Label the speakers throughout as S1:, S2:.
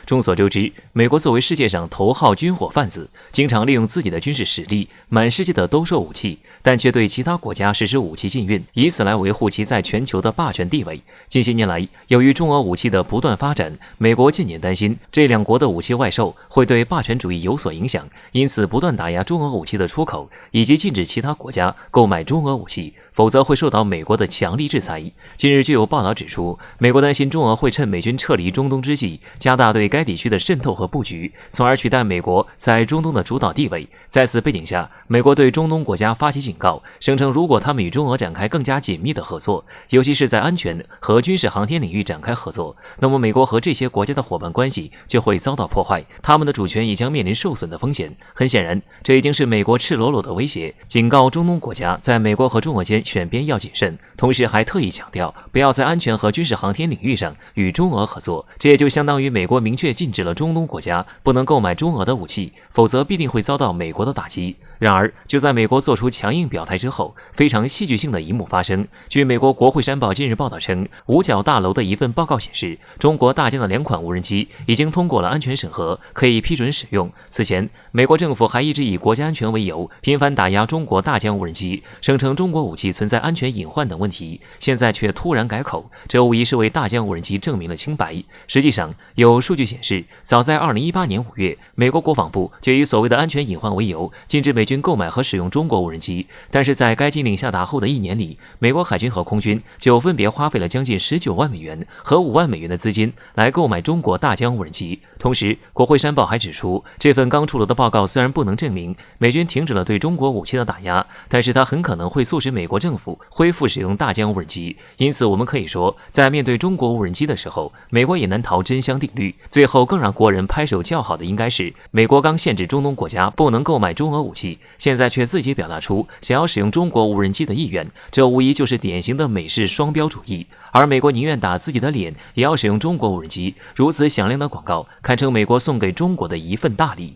S1: 众所周知，美国作为世界上头号军火贩子，经常利用自己的军事实力满世界的兜售武器，但却对其他国家实施武器禁运，以此来维护其在全球的霸权地位。近些年来，由于中俄武器的不断发展，美国渐渐担心这两国的武器外售会对霸权主义有所影响，因此不断打压中俄武器的出口，以及禁止其他国家购买中俄武器，否则会受到美国的强力制裁。近日就有报道指出，美国担心中俄会趁美军撤离中东之际，加大对该地区的渗透和布局，从而取代美国在中东的主导地位。在此背景下，美国对中东国家发起警告，声称如果他们与中俄展开更加紧密的合作，尤其是在安全和军事航天领域展开合作，那么美国和这些国家的伙伴关系就会遭到破坏，他们的主权也将面临受损的风险。很显然，这已经是美国赤裸裸的威胁，警告中东国家在美国和中俄间选边要谨慎，同时还特意强调不要在安全和军事航天领域上与中俄合作。这也就相当于美国明确禁止了中东国家不能购买中俄的武器，否则必定会遭到美国的打击。然而，就在美国做出强硬表态之后，非常戏剧性的一幕发生。据美国国会山报近日报道称，五角大楼的一份报告显示，中国大疆的2款无人机已经通过了安全审核，可以批准使用。此前，美国政府还一直以国家安全为由，频繁打压中国大疆无人机，声称中国武器存在安全隐患等问题。现在却突然改口，这无疑是为大疆无人机证明了清白。实际上，有数据显示，早在2018年5月，美国国防部就以所谓的安全隐患为由，禁止美军购买和使用中国无人机。但是在该禁令下达后的1年里，美国海军和空军就分别花费了将近19万美元和5万美元的资金来购买中国大疆无人机。同时，国会山报还指出，这份刚出炉的报告虽然不能证明美军停止了对中国武器的打压，但是它很可能会促使美国政府恢复使用大疆无人机。因此，我们可以说，在面对中国无人机的时候，美国也难逃真香定律。最后更让国人拍手叫好的应该是，美国刚限制中东国家不能购买中俄武器，现在却自己表达出想要使用中国无人机的意愿，这无疑就是典型的美式双标主义。而美国宁愿打自己的脸，也要使用中国无人机，如此响亮的广告，堪称美国送给中国的一份大礼。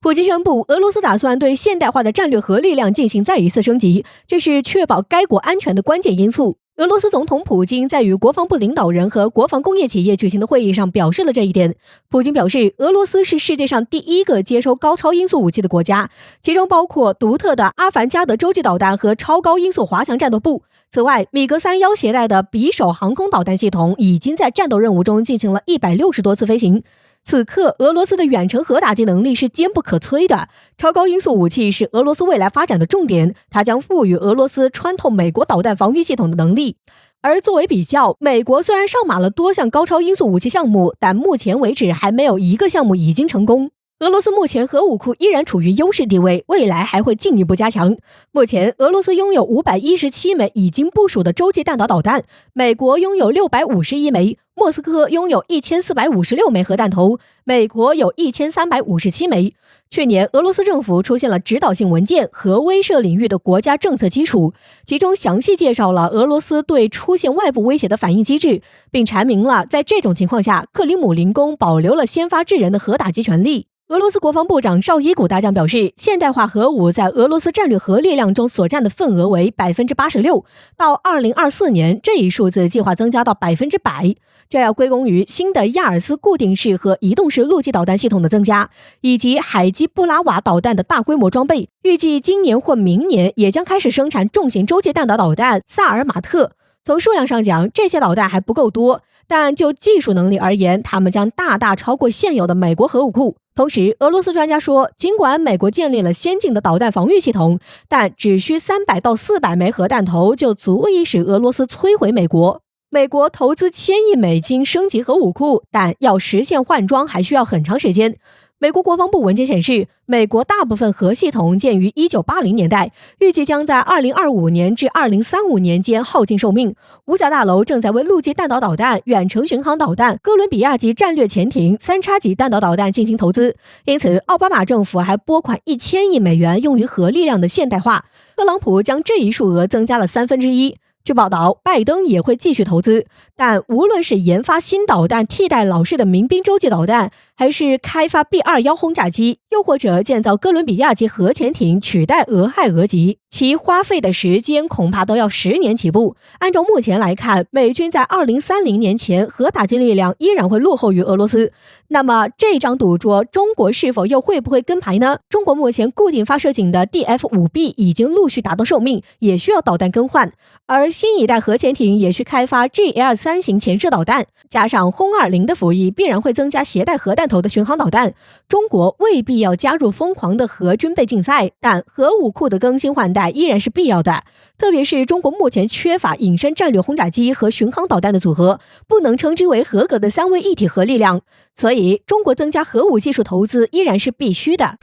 S2: 普京宣布，俄罗斯打算对现代化的战略核力量进行再一次升级，这是确保该国安全的关键因素。俄罗斯总统普京在与国防部领导人和国防工业企业举行的会议上表示了这一点。普京表示，俄罗斯是世界上第一个接收高超音速武器的国家，其中包括独特的阿凡加德洲际导弹和超高音速滑翔战斗部。此外，米格31携带的匕首航空导弹系统已经在战斗任务中进行了160多次飞行。此刻，俄罗斯的远程核打击能力是坚不可摧的。超高音速武器是俄罗斯未来发展的重点，它将赋予俄罗斯穿透美国导弹防御系统的能力。而作为比较，美国虽然上马了多项高超音速武器项目，但目前为止还没有一个项目已经成功。俄罗斯目前核武库依然处于优势地位，未来还会进一步加强。目前，俄罗斯拥有517枚已经部署的洲际弹道导弹，美国拥有651枚，莫斯科拥有1456枚核弹头，美国有1357枚。去年，俄罗斯政府出现了指导性文件《核威慑领域的国家政策基础》，其中详细介绍了俄罗斯对出现外部威胁的反应机制，并阐明了在这种情况下，克里姆林宫保留了先发制人的核打击权利。俄罗斯国防部长绍伊古大将表示，现代化核武在俄罗斯战略核力量中所占的份额为 86%， 到2024年，这一数字计划增加到 100%。这要归功于新的亚尔斯固定式和移动式陆基导弹系统的增加，以及海基布拉瓦导弹的大规模装备。预计今年或明年也将开始生产重型洲际弹道导弹萨尔马特。从数量上讲，这些导弹还不够多，但就技术能力而言，它们将大大超过现有的美国核武库。同时，俄罗斯专家说，尽管美国建立了先进的导弹防御系统，但只需300到400枚核弹头就足以使俄罗斯摧毁美国。美国投资1000亿美金升级核武库，但要实现换装还需要很长时间。美国国防部文件显示，美国大部分核系统建于1980年代，预计将在2025年至2035年间耗尽寿命。五角大楼正在为陆基弹道导弹、远程巡航导弹、哥伦比亚级战略潜艇、3叉戟弹道导弹进行投资，因此奥巴马政府还拨款1000亿美元用于核力量的现代化。特朗普将这一数额增加了1/3。据报道，拜登也会继续投资，但无论是研发新导弹替代老式的民兵洲际导弹，还是开发 B-21轰炸机，又或者建造哥伦比亚级核潜艇取代俄亥俄级，其花费的时间恐怕都要10年起步。按照目前来看，美军在2030年前核打击力量依然会落后于俄罗斯。那么这张赌桌，中国是否又会不会跟牌呢？中国目前固定发射井的 DF-5B 已经陆续达到寿命，也需要导弹更换。而新一代核潜艇也需开发 GL3 型潜射导弹，加上轰20的服役，必然会增加携带核弹头的巡航导弹。中国未必要加入疯狂的核军备竞赛，但核武库的更新换代依然是必要的。特别是中国目前缺乏隐身战略轰炸机和巡航导弹的组合，不能称之为合格的3位一体核力量，所以中国增加核武技术投资依然是必须的。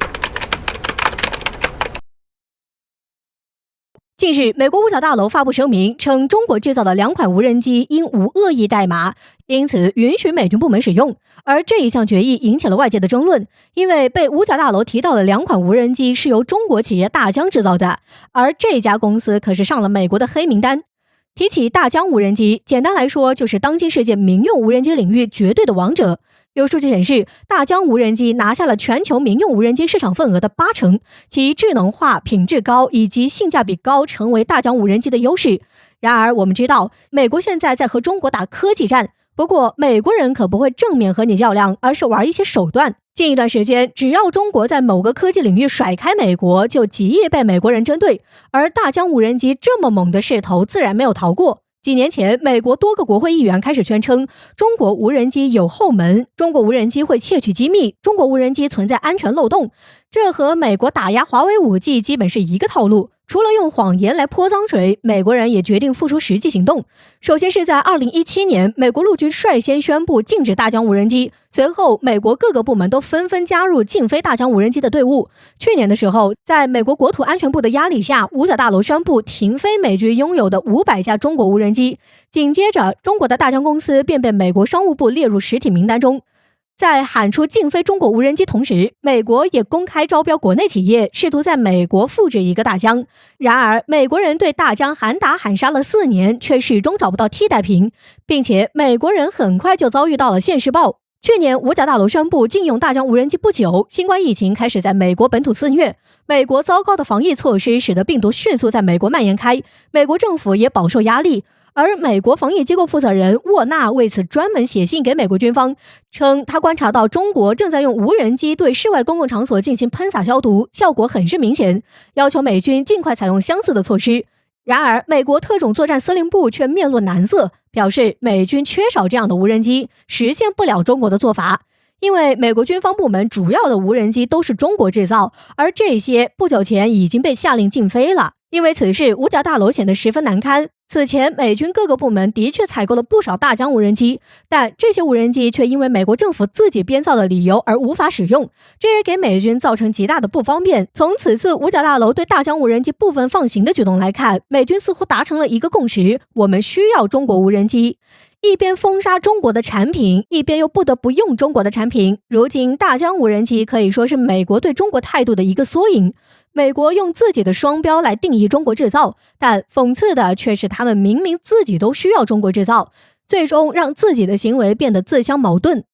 S2: 近日，美国五角大楼发布声明称，中国制造的2款无人机因无恶意代码，因此允许美军部门使用。而这一项决议引起了外界的争论，因为被五角大楼提到的2款无人机是由中国企业大疆制造的，而这家公司可是上了美国的黑名单。提起大疆无人机，简单来说就是当今世界民用无人机领域绝对的王者。有数据显示，大疆无人机拿下了全球民用无人机市场份额的80%，其智能化、品质高以及性价比高成为大疆无人机的优势。然而我们知道，美国现在在和中国打科技战，不过美国人可不会正面和你较量，而是玩一些手段。近一段时间，只要中国在某个科技领域甩开美国，就极易被美国人针对，而大疆无人机这么猛的势头自然没有逃过。几年前，美国多个国会议员开始宣称中国无人机有后门，中国无人机会窃取机密，中国无人机存在安全漏洞。这和美国打压华为5G 基本是一个套路。除了用谎言来泼脏水，美国人也决定付出实际行动。首先是在2017年，美国陆军率先宣布禁止大疆无人机，随后美国各个部门都纷纷加入禁飞大疆无人机的队伍。去年的时候，在美国国土安全部的压力下，五角大楼宣布停飞美军拥有的500架中国无人机。紧接着，中国的大疆公司便被美国商务部列入实体名单中。在喊出禁飞中国无人机同时，美国也公开招标国内企业，试图在美国复制一个大疆。然而，美国人对大疆喊打喊杀了4年，却始终找不到替代品，并且美国人很快就遭遇到了现世报。去年五角大楼宣布禁用大疆无人机不久，新冠疫情开始在美国本土肆虐。美国糟糕的防疫措施使得病毒迅速在美国蔓延开，美国政府也饱受压力。而美国防疫机构负责人沃纳为此专门写信给美国军方，称他观察到中国正在用无人机对室外公共场所进行喷洒消毒，效果很是明显，要求美军尽快采用相似的措施。然而，美国特种作战司令部却面露难色，表示美军缺少这样的无人机，实现不了中国的做法。因为美国军方部门主要的无人机都是中国制造，而这些不久前已经被下令禁飞了。因为此事，五角大楼显得十分难堪。此前，美军各个部门的确采购了不少大疆无人机，但这些无人机却因为美国政府自己编造的理由而无法使用，这也给美军造成极大的不方便。从此次五角大楼对大疆无人机部分放行的举动来看，美军似乎达成了一个共识：我们需要中国无人机。一边封杀中国的产品，一边又不得不用中国的产品。如今，大疆无人机可以说是美国对中国态度的一个缩影。美国用自己的双标来定义中国制造，但讽刺的却是他们明明自己都需要中国制造，最终让自己的行为变得自相矛盾。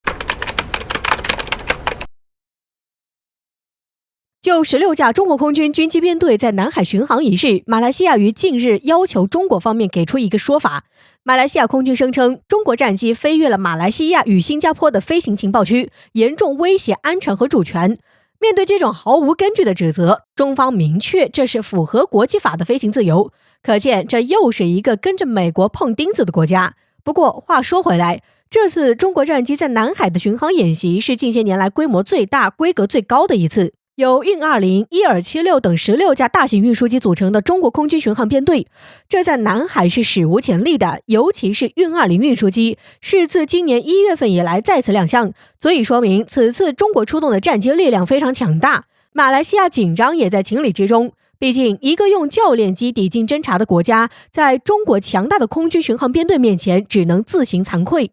S2: 就16架中国空军军机编队在南海巡航一事，马来西亚于近日要求中国方面给出一个说法。马来西亚空军声称，中国战机飞越了马来西亚与新加坡的飞行情报区，严重威胁安全和主权。面对这种毫无根据的指责，中方明确这是符合国际法的飞行自由，可见这又是一个跟着美国碰钉子的国家。不过话说回来，这次中国战机在南海的巡航演习是近些年来规模最大、规格最高的一次。由运20、伊尔76等16架大型运输机组成的中国空军巡航编队，这在南海是史无前例的，尤其是运20运输机是自今年1月份以来再次亮相，足以说明此次中国出动的战机力量非常强大。马来西亚紧张也在情理之中，毕竟一个用教练机抵近侦察的国家，在中国强大的空军巡航编队面前只能自行惭愧。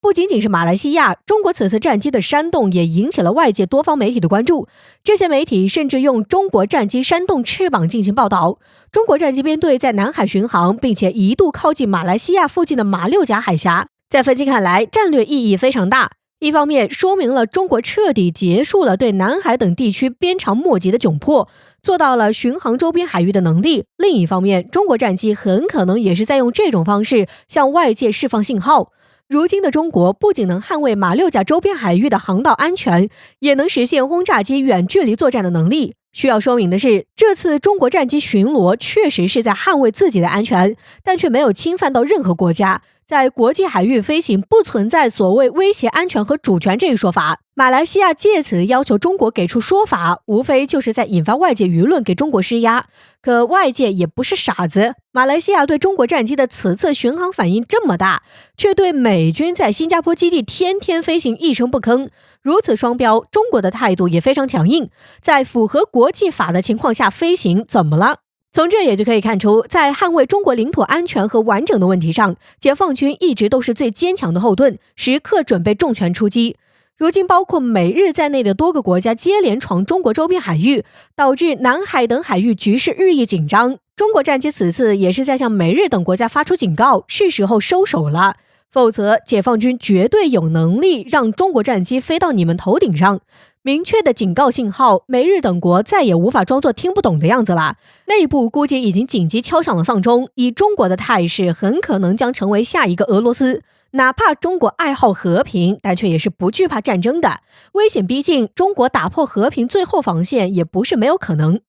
S2: 不仅仅是马来西亚，中国此次战机的煽动也引起了外界多方媒体的关注。这些媒体甚至用中国战机煽动翅膀进行报道。中国战机编队在南海巡航，并且一度靠近马来西亚附近的马六甲海峡。在分析看来，战略意义非常大。一方面说明了中国彻底结束了对南海等地区鞭长莫及的窘迫，做到了巡航周边海域的能力；另一方面，中国战机很可能也是在用这种方式向外界释放信号。如今的中国不仅能捍卫马六甲周边海域的航道安全，也能实现轰炸机远距离作战的能力。需要说明的是，这次中国战机巡逻确实是在捍卫自己的安全，但却没有侵犯到任何国家。在国际海域飞行不存在所谓威胁安全和主权这一说法。马来西亚借此要求中国给出说法，无非就是在引发外界舆论给中国施压。可外界也不是傻子，马来西亚对中国战机的此次巡航反应这么大，却对美军在新加坡基地天天飞行一声不吭。如此双标，中国的态度也非常强硬，在符合国际法的情况下飞行怎么了？从这也就可以看出，在捍卫中国领土安全和完整的问题上，解放军一直都是最坚强的后盾，时刻准备重拳出击。如今包括美日在内的多个国家接连闯中国周边海域，导致南海等海域局势日益紧张。中国战机此次也是在向美日等国家发出警告，是时候收手了，否则解放军绝对有能力让中国战机飞到你们头顶上。明确的警告信号，美日等国再也无法装作听不懂的样子了。内部估计已经紧急敲响了丧钟，以中国的态势，很可能将成为下一个俄罗斯。哪怕中国爱好和平，但却也是不惧怕战争的。危险逼近，中国打破和平最后防线也不是没有可能。